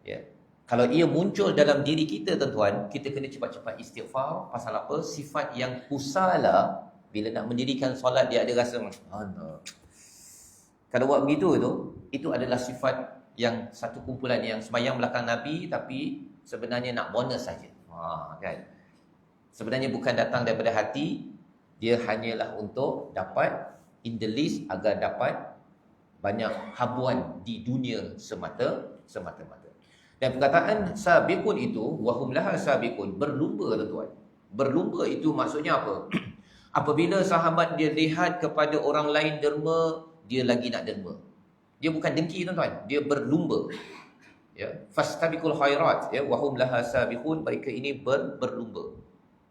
Ya. Kalau ia muncul dalam diri kita, tuan-tuan, kita kena cepat-cepat istighfar. Pasal apa? Sifat yang kusala, bila nak mendirikan solat, dia ada rasa Allah. Kalau buat begitu itu adalah sifat yang satu kumpulan yang sembahyang belakang Nabi, tapi sebenarnya nak bonus saja. Kan? Sebenarnya bukan datang daripada hati, dia hanyalah untuk dapat in the list agar dapat banyak habuan di dunia semata-mata. Dan perkataan sabiqun itu, wahum laha sabiqun, berlumba, tuan-tuan. Berlumba itu maksudnya apa? Apabila sahabat dia lihat kepada orang lain derma, dia lagi nak derma. Dia bukan dengki, tuan-tuan, dia berlumba. Ya, fastabiqul khairat, ya, wahum laha sabiqun, mereka ini berlumba.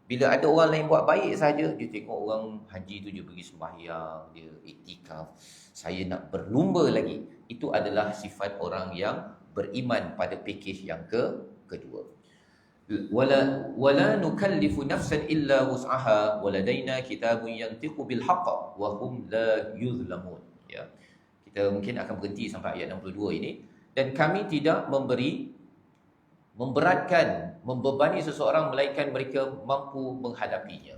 Bila ada orang lain buat baik saja, dia tengok orang haji tu dia pergi sembahyang, dia iktikaf, saya nak berlumba lagi. Itu adalah sifat orang yang beriman pada pakej yang kedua. Wala nukallifu nafsan illa wus'aha waladaina kitabun yantiqu bil haqq wa hum la yuzlamun. Ya. Kita mungkin akan berhenti sampai ayat 62 ini, dan kami tidak memberatkan, membebani seseorang melainkan mereka mampu menghadapinya.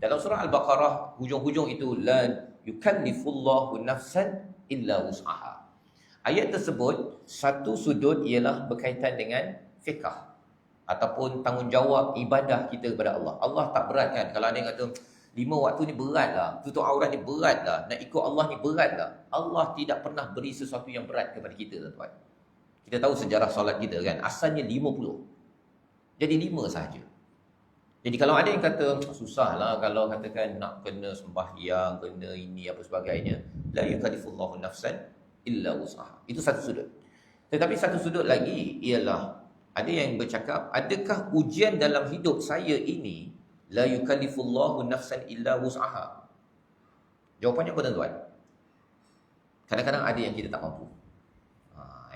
Dalam surah Al-Baqarah hujung-hujung itu la yukallifullahu nafsan illa wus'aha. Ayat tersebut satu sudut ialah berkaitan dengan fiqh ataupun tanggungjawab ibadah kita kepada Allah. Allah tak beratkan. Kalau ada yang kata 5 waktu ni beratlah, tutup aurat ni beratlah, nak ikut Allah ni beratlah. Allah tidak pernah beri sesuatu yang berat kepada kita, tuan-tuan. Kita tahu sejarah solat kita kan, asalnya 50. Jadi 5 sahaja. Jadi kalau ada yang kata susahlah kalau katakan nak kena sembahyang, kena ini apa sebagainya, la yukallifullahu nafsan illa wus'aha. Itu satu sudut. Tetapi satu sudut lagi ialah Ada yang bercakap, adakah ujian dalam hidup saya ini la yukallifullahu nafsan illa wus'aha? Jawapannya apa tuan-tuan? Kadang-kadang ada yang kita tak mampu.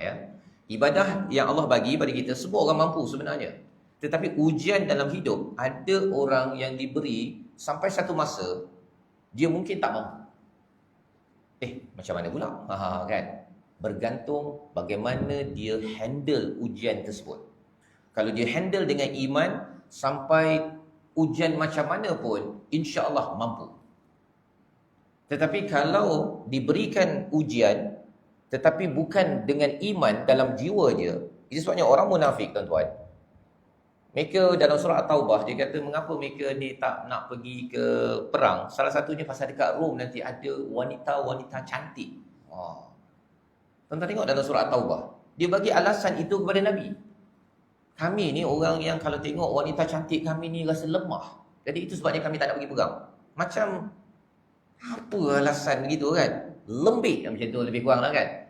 Ya. Ibadah yang Allah bagi pada kita, semua orang mampu sebenarnya. Tetapi ujian dalam hidup, ada orang yang diberi sampai satu masa, dia mungkin tak mampu. Macam mana pula? Kan? Bergantung bagaimana dia handle ujian tersebut. Kalau dia handle dengan iman, sampai ujian macam mana pun, insya-Allah mampu. Tetapi kalau diberikan ujian, tetapi bukan dengan iman dalam jiwa dia, itu sebabnya orang munafik, tuan-tuan. Mereka dalam surah At-Taubah, dia kata mengapa mereka ni tak nak pergi ke perang. Salah satunya pasal dekat Rom nanti ada wanita-wanita cantik. Tuan-tuan tengok dalam surah At-Taubah, dia bagi alasan itu kepada Nabi. Kami ni orang yang kalau tengok wanita cantik kami ni rasa lemah. Jadi itu sebabnya kami tak nak pergi perang. Macam apa alasan begitu kan? Lembik macam tu lebih kurang lah kan?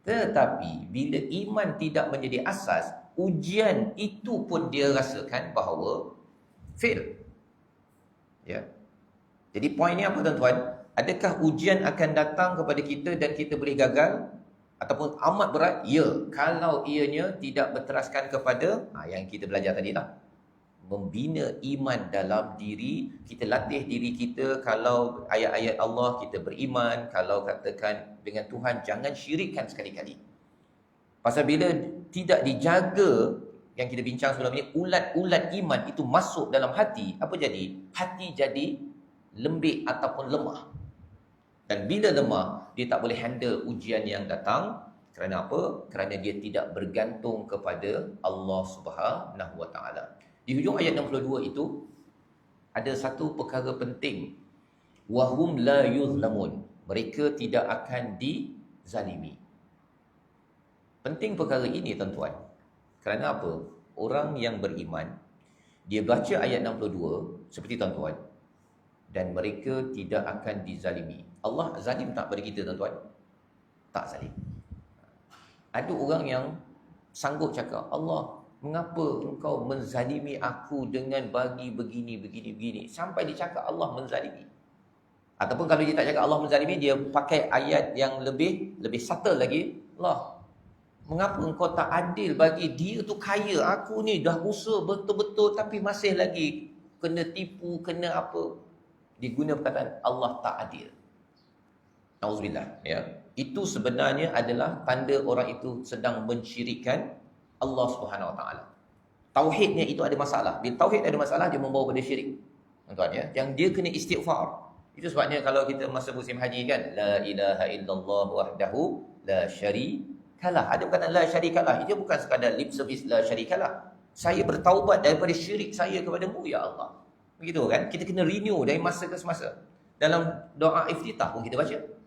Tetapi bila iman tidak menjadi asas, ujian itu pun dia rasakan bahawa fail. Ya. Jadi poin ni apa tuan-tuan? Adakah ujian akan datang kepada kita dan kita boleh gagal? Ataupun amat berat? Ya, kalau ianya tidak berteraskan kepada yang kita belajar tadi lah, membina iman dalam diri, kita latih diri kita. Kalau ayat-ayat Allah kita beriman, kalau katakan dengan Tuhan jangan syirikkan sekali-kali. Pasal bila tidak dijaga, yang kita bincang sebelum ini, ulat-ulat iman itu masuk dalam hati, apa jadi? Hati jadi lembik ataupun lemah. Dan bila lemah, dia tak boleh handle ujian yang datang. Kerana apa? Kerana dia tidak bergantung kepada Allah Subhanahu Wa Taala. Di hujung ayat 62 itu ada satu perkara penting. Wahum la yuzlamun. Mereka tidak akan dizalimi. Penting perkara ini tuan-tuan. Kerana apa? Orang yang beriman, dia baca ayat 62 seperti tuan-tuan, dan mereka tidak akan dizalimi. Allah zalim tak pada kita tuan-tuan? Tak zalim. Ada orang yang sanggup cakap, Allah, mengapa engkau menzalimi aku dengan bagi begini. Sampai dia cakap Allah menzalimi. Ataupun kalau dia tak cakap Allah menzalimi, dia pakai ayat yang lebih subtle lagi. Allah, mengapa engkau tak adil bagi dia tu kaya, aku ni dah usaha betul-betul tapi masih lagi kena tipu, kena apa. Diguna perkataan Allah tak adil. Nauzubillah, ya. Itu sebenarnya adalah tanda orang itu sedang mensyirikkan Allah Subhanahu Wa Taala. Tauhidnya itu ada masalah. Bila tauhid ada masalah, dia membawa pada syirik. Tuan-tuan ya, yang dia kena istighfar. Itu sebabnya kalau kita masa musim haji kan, la ilaha illallah wahdahu la syarikalah. Ada perkataan la syarikalah. Itu bukan sekadar lip service la syarikalah. Saya bertaubat daripada syirik saya kepada-Mu ya Allah. Begitu kan? Kita kena renew dari masa ke semasa. Dalam doa iftitah pun kita baca.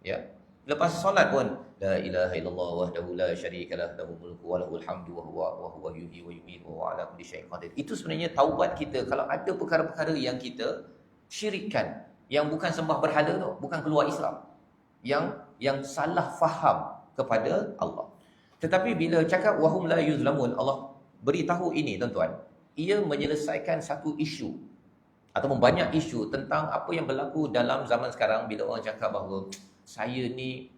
Ya. Lepas solat pun la ilaha illallah wahdahu la syarikalah lahul mulku wa lahul hamdu wa huwa yuhyi wa yumiitu wa ala kulli syai'in qadir. Itu sebenarnya taubat kita kalau ada perkara-perkara yang kita syirikkan, yang bukan sembah berhala tu, bukan keluar Islam, yang salah faham kepada Allah. Tetapi bila cakap wahum la yuzlamun, Allah beritahu ini tuan-tuan, ia menyelesaikan satu isu ataupun banyak isu tentang apa yang berlaku dalam zaman sekarang. Bila orang cakap bahawa saya ini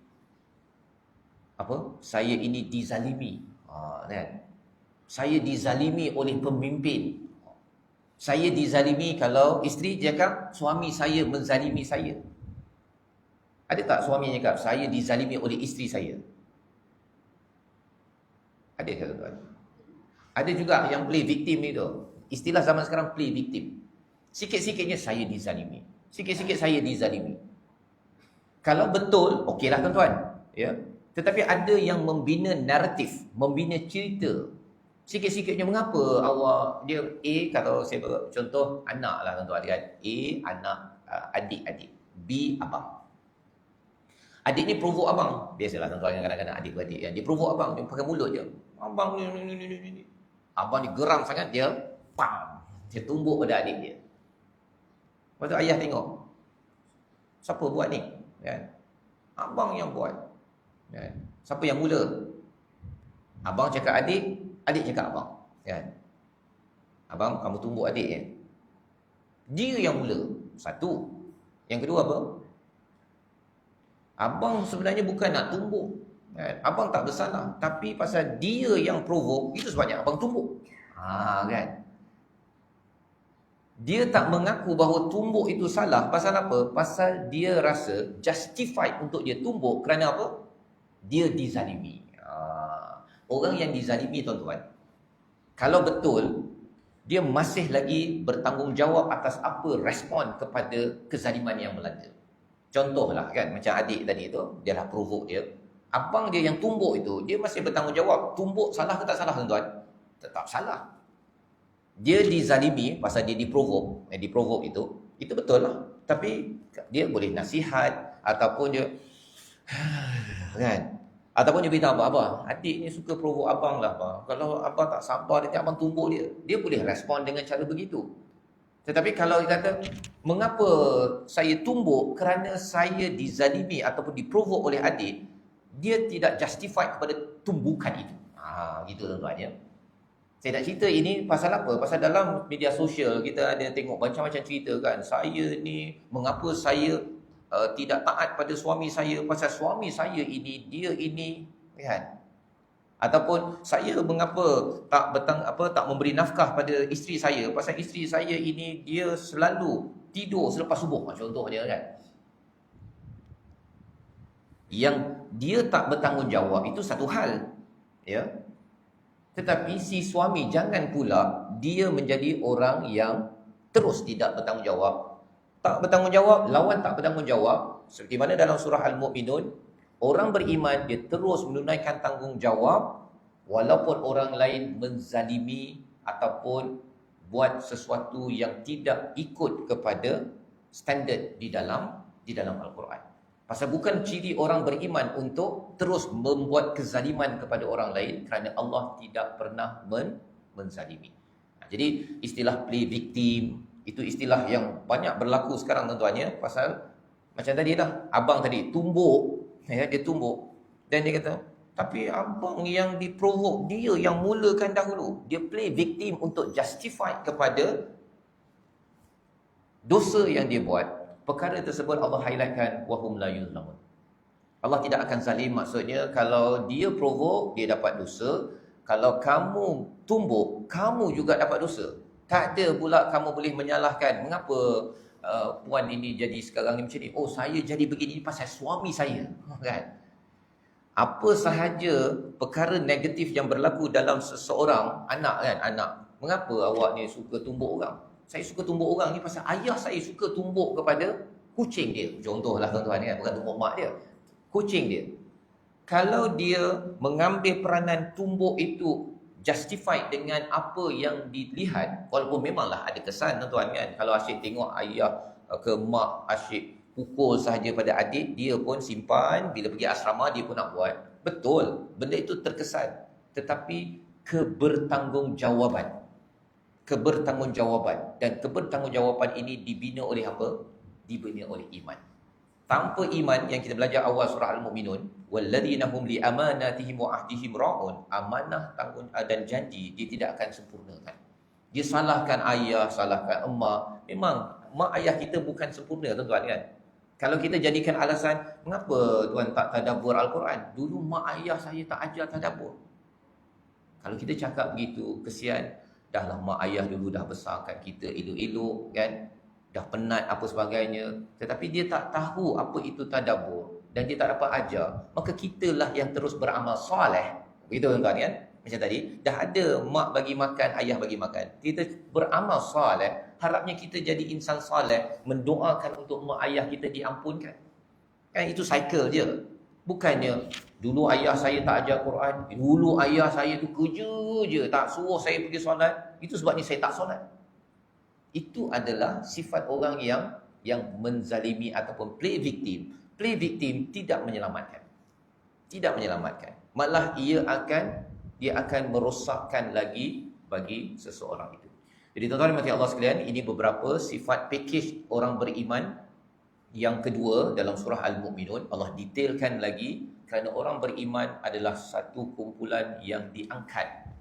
dizalimi, kan? Saya dizalimi oleh pemimpin. Saya dizalimi kalau isteri cakap suami saya menzalimi saya. Ada tak suami yang cakap saya dizalimi oleh isteri saya? Ada ke tuan? Ada juga yang play victim ni tu. Istilah zaman sekarang play victim. Sikit-sikitnya saya dizalimi. Sikit-sikit saya dizalimi. Kalau betul, okeylah tuan-tuan. Ya. Tetapi ada yang membina naratif, membina cerita. Sikit-sikitnya mengapa Allah, dia A, kalau saya contoh anak lah tuan-tuan kan. A, anak, adik-adik. B, abang. Adik ni provoke abang. Biasalah tuan-tuan, kadang-kadang adik-beradik kan. Dia provoke abang, dia pakai mulut je. Abang ni. Abang ni geram sangat, dia pam. Dia tumbuk pada adik dia. Lepas tu ayah tengok. Siapa buat ni? Kan? Abang yang buat. Kan? Siapa yang mula? Abang cakap adik, Adik cakap abang, kan? Abang, kamu tumbuk adik ya? Dia yang mula. Satu. Yang kedua apa? Abang sebenarnya bukan nak tumbuk, kan? Abang tak bersalah, tapi pasal dia yang provoke, itu sebabnya abang tumbuk. Kan? Dia tak mengaku bahawa tumbuk itu salah. Pasal apa? Pasal dia rasa justified untuk dia tumbuk kerana apa? Dia dizalimi. Orang yang dizalimi, tuan-tuan, kalau betul dia masih lagi bertanggungjawab atas apa respon kepada kezaliman yang melanda. Contohlah kan, macam adik tadi tu, dia dah provoke dia. Abang dia yang tumbuk itu, dia masih bertanggungjawab. Tumbuk salah ke tak salah, tuan-tuan? Tetap salah. Dia dizalimi pasal dia diprovoke. Diprovoke itu betul lah. Tapi dia boleh nasihat, ataupun dia kan, ataupun dia beritahu abang, adik ni suka provoke abang lah abang. Kalau abang tak sabar, nanti abang tumbuk dia. Dia boleh respon dengan cara begitu. Tetapi kalau dia kata, mengapa saya tumbuk kerana saya dizalimi ataupun diprovoke oleh adik, dia tidak justified kepada tumbukan itu. Gitu tuan-tuan ya. Saya nak cerita ini pasal apa? Pasal dalam media sosial kita ada tengok macam-macam cerita kan. Saya ni, mengapa saya tidak taat pada suami saya pasal suami saya ini, dia ini, kan? Ataupun saya mengapa tak memberi nafkah pada isteri saya pasal isteri saya ini dia selalu tidur selepas subuh, contohnya kan. Yang dia tak bertanggungjawab itu satu hal, ya. Tetapi si suami jangan pula dia menjadi orang yang terus tidak bertanggungjawab. Tak bertanggungjawab, lawan tak bertanggungjawab. Seperti mana dalam surah Al-Mu'minun, orang beriman dia terus menunaikan tanggungjawab walaupun orang lain menzalimi ataupun buat sesuatu yang tidak ikut kepada standard di dalam Al-Quran. Pasal bukan ciri orang beriman untuk terus membuat kezaliman kepada orang lain kerana Allah tidak pernah menzalimi. Jadi istilah play victim itu istilah yang banyak berlaku sekarang tuan-tuan ya. Pasal macam tadi dah, abang tadi tumbuk, ya, dia tumbuk dan dia kata, tapi abang yang diprovoke, dia yang mulakan dahulu. Dia play victim untuk justify kepada dosa yang dia buat. Perkara tersebut Allah highlightkan wahum la yuzlamun. Allah tidak akan zalim, maksudnya kalau dia provoke dia dapat dosa, kalau kamu tumbuk kamu juga dapat dosa. Tak ada pula kamu boleh menyalahkan mengapa puan ini jadi sekarang ni macam ni. Oh, saya jadi begini pasal suami saya, kan? Apa sahaja perkara negatif yang berlaku dalam seseorang, anak kan, anak. Mengapa awak ni suka tumbuk orang? Saya suka tumbuk orang ni pasal ayah saya suka tumbuk kepada kucing dia. Contohlah tuan-tuan kan, bukan tumbuk mak dia. Kucing dia. Kalau dia mengambil peranan tumbuk itu justified dengan apa yang dilihat, walaupun memanglah ada kesan tuan-tuan kan. Kalau asyik tengok ayah ke mak asyik pukul sahaja pada adik, dia pun simpan, bila pergi asrama dia pun nak buat. Betul, benda itu terkesan. Tetapi kebertanggungjawab dan kebertanggungjawab ini dibina oleh apa? Dibina oleh iman. Tanpa iman yang kita belajar awal surah Al-Mu'minun, walladzina hum li amanatihim wa ahdihim ra'un, amanah, tanggung dan janji dia tidak akan sempurnakan. Dia salahkan ayah, salahkan emak. Memang mak ayah kita bukan sempurna tuan-tuan kan. Kalau kita jadikan alasan, mengapa tuan tak tadabbur Al-Quran? Dulu mak ayah saya tak ajar tadabbur. Kalau kita cakap begitu, kesian. Dahlah mak ayah dulu dah besarkan kita elok-elok kan, dah penat apa sebagainya, tetapi dia tak tahu apa itu tadabbur dan dia tak dapat ajar, maka kitalah yang terus beramal soleh. Begitu tuan-tuan kan? Macam tadi, dah ada mak bagi makan, ayah bagi makan, kita beramal soleh, harapnya kita jadi insan soleh, mendoakan untuk mak ayah kita diampunkan. Kan itu cycle je. Bukannya dulu ayah saya tak ajar Quran, dulu ayah saya tu kerja je, tak suruh saya pergi solat, itu sebabnya saya tak solat. Itu adalah sifat orang yang menzalimi ataupun play victim. Play victim tidak menyelamatkan. Tidak menyelamatkan. Malah dia akan merosakkan lagi bagi seseorang itu. Jadi tuan-tuan dan Allah sekalian, ini beberapa sifat package orang beriman. Yang kedua dalam surah Al-Mu'minun, Allah detailkan lagi kerana orang beriman adalah satu kumpulan yang diangkat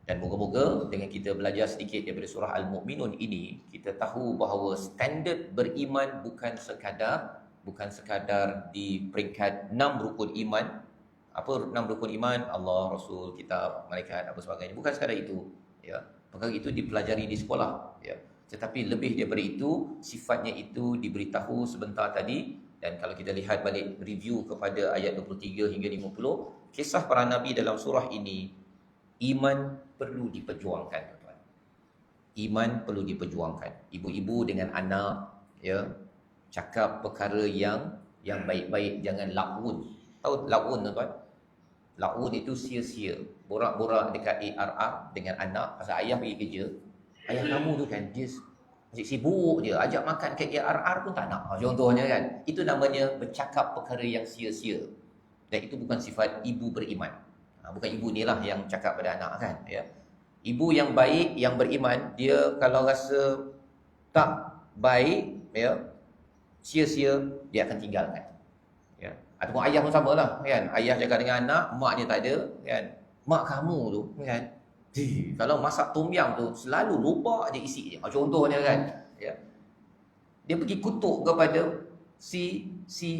Dan moga-moga dengan kita belajar sedikit daripada surah Al-Mu'minun ini, kita tahu bahawa standard beriman bukan sekadar di peringkat 6 rukun iman. Apa 6 rukun iman? Allah, Rasul, kitab, malaikat, apa sebagainya. Bukan sekadar itu, ya. Perkara itu dipelajari di sekolah, ya. Tetapi lebih daripada itu, sifatnya itu diberitahu sebentar tadi. Dan kalau kita lihat balik review kepada ayat 23 hingga 50, kisah para nabi dalam surah ini, iman perlu diperjuangkan, tuan-tuan. Iman perlu diperjuangkan. Ibu-ibu dengan anak, ya, cakap perkara yang baik-baik, jangan laun. Tahu laun, tuan-tuan? Laun itu sia-sia. Borak-borak dekat ARR dengan anak pasal ayah pergi kerja. Ayah kamu tu kan, dia asyik sibuk je, ajak makan kat ARR pun tak nak. Contohnya kan. Itu namanya bercakap perkara yang sia-sia. Dan itu bukan sifat ibu beriman. Bukan ibu ni lah yang cakap pada anak kan, ya. Ibu yang baik, yang beriman, dia kalau rasa tak baik, ya, sia-sia, dia akan tinggalkan, ya. Ataupun ayah pun sama lah kan. Ayah cakap dengan anak, maknya tak ada kan. Mak kamu tu kan, kalau masak tom yam tu selalu lupa je isi je. Contohnya kan, ya. Dia pergi kutuk kepada si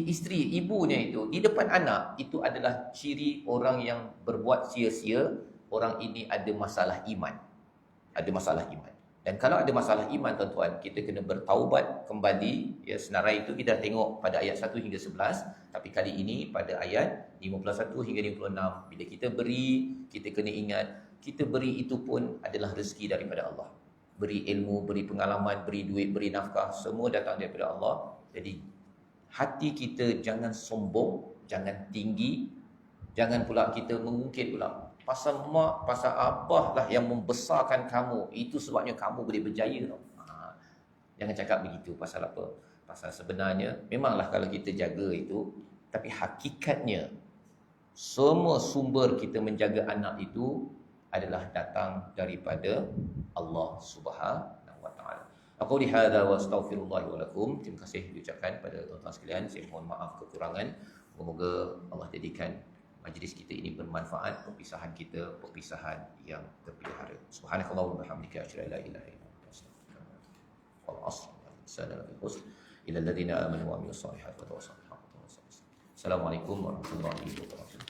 isteri, ibunya itu di depan anak, itu adalah ciri orang yang berbuat sia-sia. Orang ini ada masalah iman. Ada masalah iman. Dan kalau ada masalah iman, tuan-tuan, kita kena bertaubat kembali. Ya, senarai itu kita tengok pada ayat 1 hingga 11, tapi kali ini pada ayat 51 hingga 56, bila kita beri, kita kena ingat, kita beri itu pun adalah rezeki daripada Allah. Beri ilmu, beri pengalaman, beri duit, beri nafkah, semua datang daripada Allah. Jadi hati kita jangan sombong, jangan tinggi, jangan pula kita mengungkit pula. Pasal mak, pasal abah lah yang membesarkan kamu, itu sebabnya kamu boleh berjaya tau. Jangan cakap begitu. Pasal apa? Pasal sebenarnya memanglah kalau kita jaga itu, tapi hakikatnya semua sumber kita menjaga anak itu adalah datang daripada Allah Subhanahu wa taala. Aku lihada wa astaghfirullah wa lakum. Terima kasih diucapkan pada tuan-tuan sekalian. Saya mohon maaf kekurangan. Semoga Allah jadikan majlis kita ini bermanfaat, perpisahan kita perpisahan yang terpelihara. Subhanakallahumma wa bihamdika asyhadu an la ilaha illa anta astaghfiruka wa atubu ilaik. Wal 'asr insana lafi khusr illa alladziina aamanu wa 'amilus solihati wa tawassaw bil haqqi wa tawassaw bis sabr. Assalamualaikum warahmatullahi wabarakatuh.